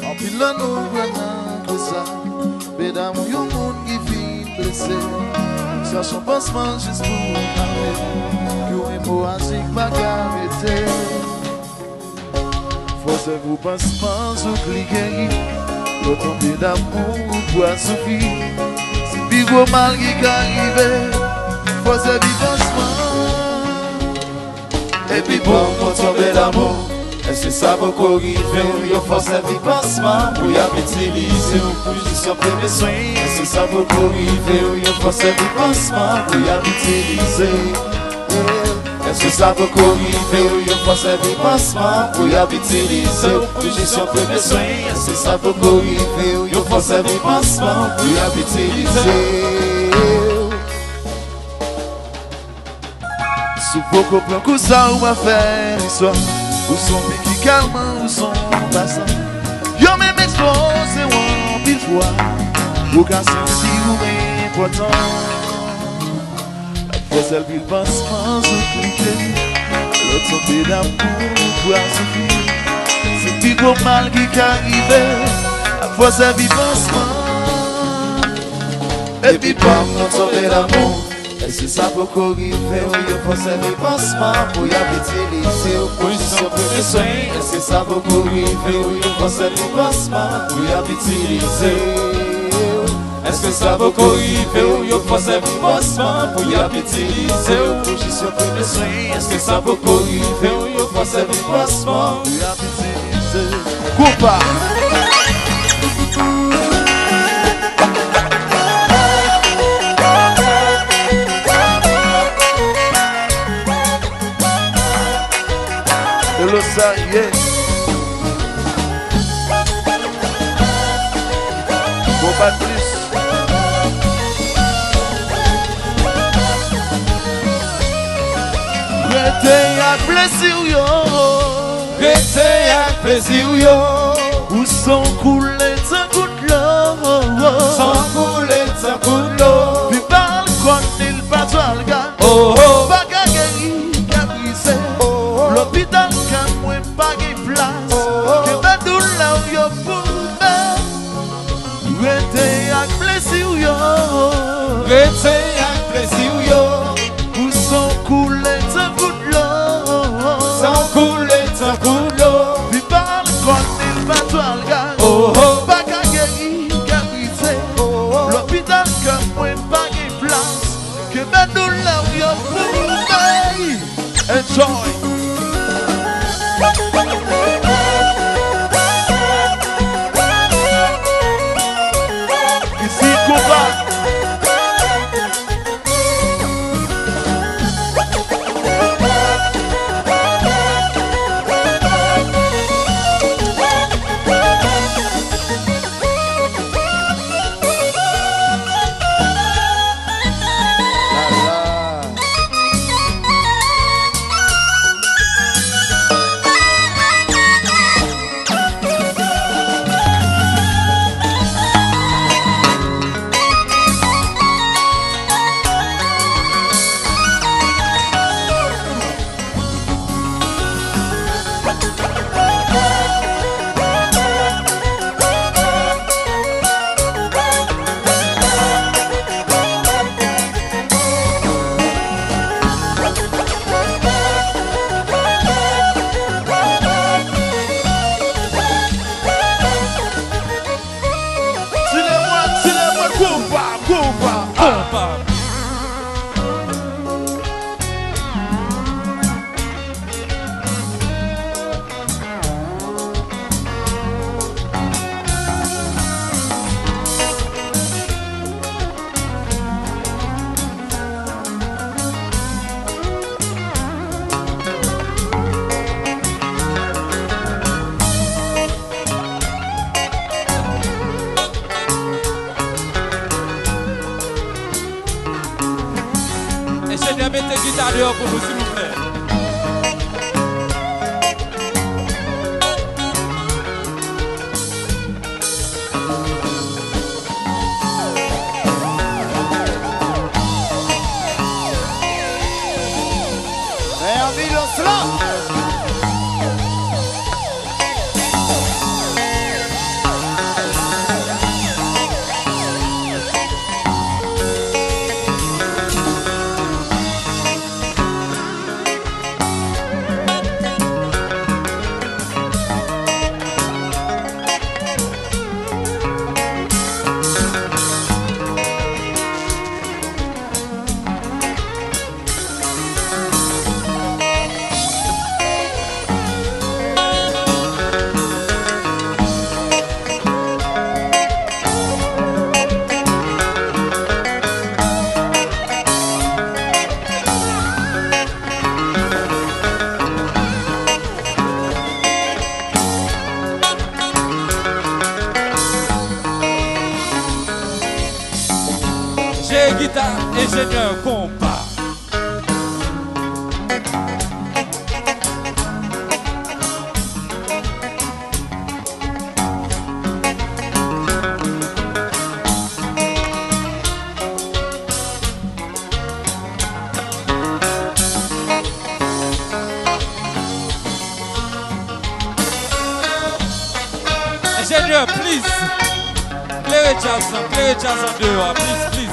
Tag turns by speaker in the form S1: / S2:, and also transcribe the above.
S1: En pilant nous prenons que ça, mesdames, yon moun qui vient blessé. Cherchons pansement juste pour parler, yon hémorragique m'a arrêté. Forcez vous pansement sous cliquer, l'autre tomber d'amour pour souffrir. C'est plus gros mal qui arrive, forcez vous pansement. Et puis bon, pour tomber d'amour. Est-ce que ça va corriger ou y'a force à vie pansement pour y utiliser ou pour juste sur premier soin? Est-ce que ça va corriger ou y'a force à vie pansement pour y utiliser? Est-ce que ça va corriger ou y'a force à vie pansement pour y utiliser ou pour juste sur premier soin? Est-ce que ça va corriger ou y'a force à vie pansement pour y utiliser? Sous beaucoup plan que ça ou va faire l'histoire. Où sont mes qui calment, où sont passants? Yo même explosé ou en pile fois. Ou qu'à si ou important. La force elle vit le pansement sous cliquer. L'autre tombé d'amour pour souffrir. C'est plus gros mal qui arrive. La force elle vit le pansement. Et puis pas mon tombé d'amour. Est-ce que ça peut corriger ou il faut se pansement pour y utiliser ou pour juste sur premier soin? Est-ce que ça peut corriger ou il faut se pansement pour y utiliser? Est-ce que ça peut corriger ou il faut se pansement pour y utiliser ou pour juste sur premier soin? Est-ce que ça peut corriger ou il faut se pansement pour y utiliser? Coupa! Ça y est. Bon pas plus. Rete à plaisir yo. Rete à plaisir yo. Où sont coulés d'un coup de l'eau. Sans couler d'un coup de l'eau. Puis par le coin il pas toi le gars. Oh oh. Pas qu'à guérir, qu'à briser. L'hôpital quand moi pas de place, que ma douleur yo pour me. Rete à plaisir yo, rete à plaisir yo. Où sont coulés d'un coup de l'eau, sans couler d'un coup de l'eau. Puis par le coin il va toi le gars. Oh oh, pas qu'à guérir, qu'à briser. L'hôpital quand moi pas de place, que ma douleur yo pour me. Enjoy. Ici Coupa.
S2: ça dehors pour vous, s'il vous plaît. J'ai guitare, ingénieur, compas. Ingénieur, please. Play jazz en dehors, please, please.